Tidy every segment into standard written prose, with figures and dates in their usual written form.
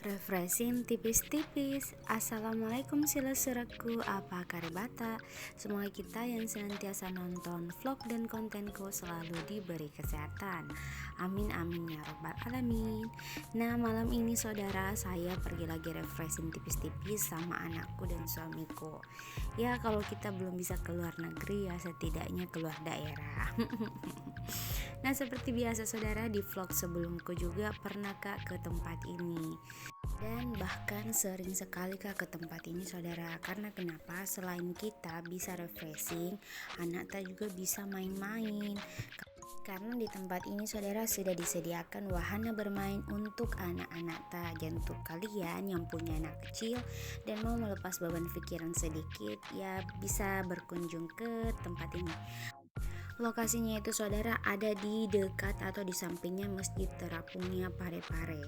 Refreshing tipis-tipis. Assalamualaikum silesuraku, apa karebata? Semoga kita yang senantiasa nonton vlog dan kontenku selalu diberi kesehatan. Amin amin ya robbal alamin. Nah, malam ini saudara, saya pergi lagi refreshing tipis-tipis sama anakku dan suamiku. Ya, kalau kita belum bisa keluar negeri ya setidaknya keluar daerah. Nah, seperti biasa saudara, di vlog sebelumku juga pernah ke tempat ini. Dan bahkan sering sekali ke tempat ini saudara. Karena kenapa? Selain kita bisa refreshing, anak tak juga bisa main-main. Karena di tempat ini saudara sudah disediakan wahana bermain untuk anak-anak tak. Dan untuk kalian yang punya anak kecil dan mau melepas beban pikiran sedikit, ya bisa berkunjung ke tempat ini. Lokasinya itu saudara ada di dekat atau di sampingnya Masjid Terapungnya Parepare.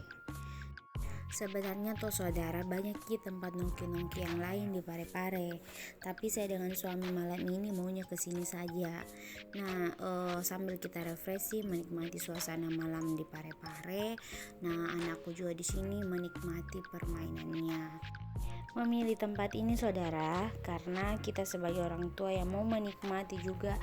Sebenarnya tuh saudara banyak tempat nongki-nongki yang lain di Parepare, tapi saya dengan suami malam ini maunya ke sini saja. Nah, sambil kita refreshing menikmati suasana malam di Parepare. Nah, anakku juga di sini menikmati permainannya. Memilih tempat ini saudara karena kita sebagai orang tua yang mau menikmati juga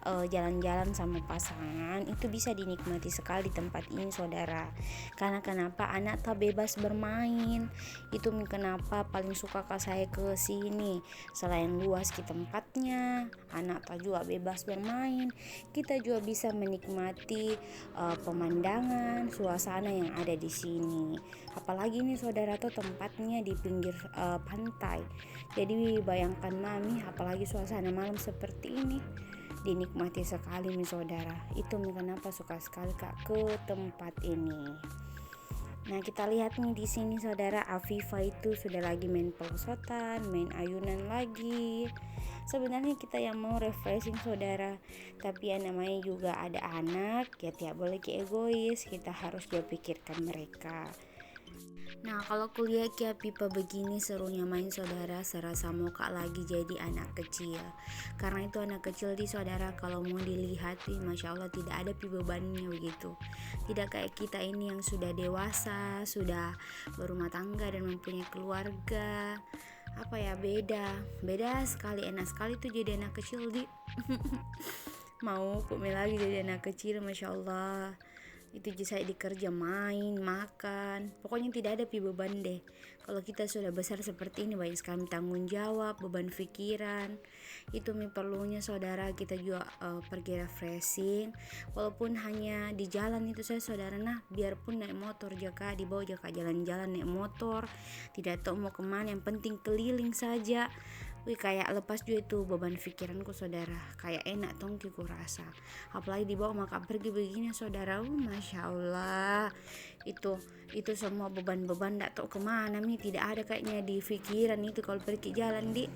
jalan-jalan sama pasangan itu bisa dinikmati sekali tempat ini saudara. Karena kenapa? Anak tak bebas bermain. Itu kenapa paling suka saya ke sini. Selain luas di tempatnya, anak tak juga bebas bermain, kita juga bisa menikmati pemandangan, suasana yang ada di sini. Apalagi nih saudara tuh tempatnya di pinggir pantai. Jadi bayangkan mami, apalagi suasana malam seperti ini dinikmati sekali nih saudara. Itu kenapa suka sekali kak ke tempat ini. Nah, kita lihat nih di sini saudara, Afifa itu sudah lagi main pelosotan, main ayunan lagi. Sebenarnya kita yang mau refreshing saudara, tapi yang namanya juga ada anak, ya tidak boleh egois, kita harus juga pikirkan mereka. Nah, kalau kuliah kayak pipa begini serunya main saudara, serasa mau kak lagi jadi anak kecil. Karena itu anak kecil di saudara kalau mau dilihat masya Allah tidak ada bebannya begitu. Tidak kayak kita ini yang sudah dewasa, sudah berumah tangga dan mempunyai keluarga. Apa ya, beda sekali, enak sekali tuh jadi anak kecil di. Mau kok lagi jadi anak kecil, masya Allah. Itu saya dikerja main makan, pokoknya tidak ada beban deh. Kalau kita sudah besar seperti ini banyak sekali tanggung jawab, beban pikiran. Itu perlunya saudara kita juga pergi refreshing, walaupun hanya di jalan itu saya saudara. Nah, biarpun naik motor jaka dibawa jaka jalan-jalan naik motor, tidak tahu mau kemana, yang penting keliling saja. Wih, kayak lepas juga itu beban pikiranku saudara, kayak enak tongki ku rasa. Apalagi dibawa maka pergi begini saudara, masya Allah. Itu semua beban-beban tidak tahu kemana tidak ada kayaknya di pikiran itu kalau pergi jalan di.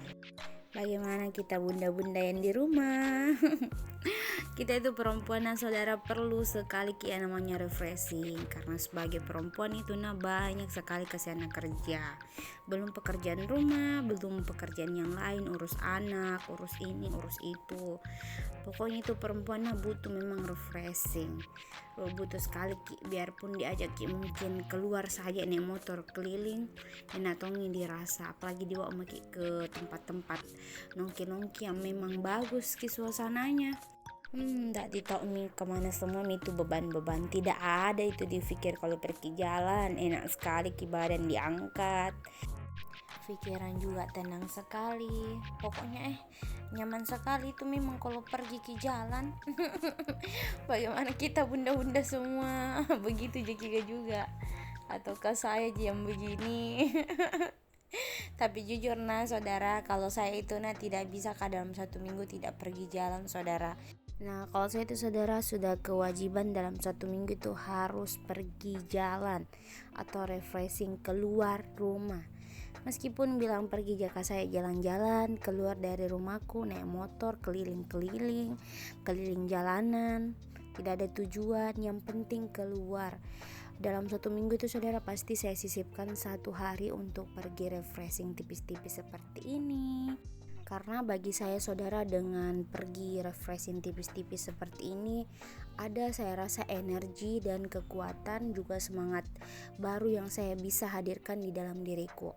Bagaimana kita bunda-bunda yang di rumah? Kita itu perempuan saudara perlu sekali yang namanya refreshing. Karena sebagai perempuan itu banyak sekali kesianan kerja. Belum pekerjaan rumah, belum pekerjaan yang lain, urus anak, urus ini, urus itu. Pokoknya itu perempuan butuh memang refreshing. Butuh sekali biarpun diajak mungkin keluar saja naik motor keliling, enak tongin dirasa. Apalagi dibawa ke tempat-tempat nongki-nongki yang memang bagus suasananya. Tak ditahu kemana semua itu beban-beban, tidak ada itu dipikir. Kalau pergi jalan enak sekali badan diangkat, pikiran juga tenang sekali. Pokoknya nyaman sekali itu memang kalau pergi ke jalan. Bagaimana kita bunda-bunda semua begitu juga ataukah saya yang begini? Tapi jujur saudara, kalau saya itu tidak bisa dalam 1 minggu tidak pergi jalan saudara. Nah, kalau saya itu saudara sudah kewajiban dalam 1 minggu itu harus pergi jalan atau refreshing keluar rumah. Meskipun bilang pergi jika saya jalan-jalan keluar dari rumahku naik motor keliling jalanan, tidak ada tujuan, yang penting keluar. Dalam 1 minggu itu saudara pasti saya sisipkan 1 hari untuk pergi refreshing tipis-tipis seperti ini. Karena bagi saya saudara dengan pergi refreshing tipis-tipis seperti ini ada saya rasa energi dan kekuatan juga semangat baru yang saya bisa hadirkan di dalam diriku.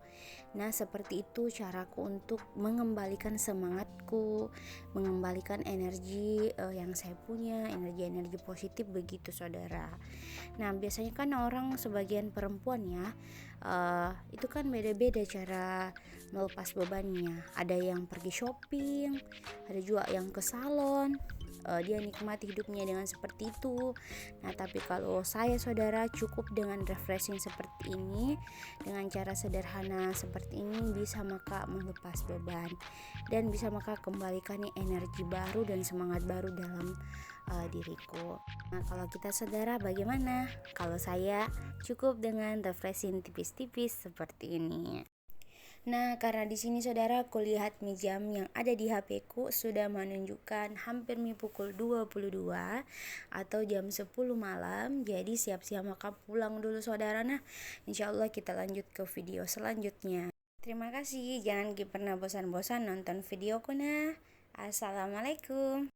Nah, seperti itu caraku untuk mengembalikan semangatku, mengembalikan energi yang saya punya, energi-energi positif begitu saudara. Nah, biasanya kan orang sebagian perempuan ya, itu kan beda-beda cara melepas bebannya. Ada yang pergi shopping, ada juga yang ke salon. Dia nikmati hidupnya dengan seperti itu. Nah, tapi kalau saya saudara, cukup dengan refreshing seperti ini, dengan cara sederhana seperti ini bisa maka melepas beban dan bisa maka kembalikan energi baru dan semangat baru dalam diriku. Nah, kalau kita saudara bagaimana? Kalau saya cukup dengan refreshing tipis-tipis seperti ini. Nah, karena di sini saudara aku lihat nih jam yang ada di HP ku sudah menunjukkan hampir pukul 22 atau jam 10 malam. Jadi siap-siap maka pulang dulu saudara. Nah, insya Allah kita lanjut ke video selanjutnya. Terima kasih, jangan pernah bosan-bosan nonton videoku nah. Assalamualaikum.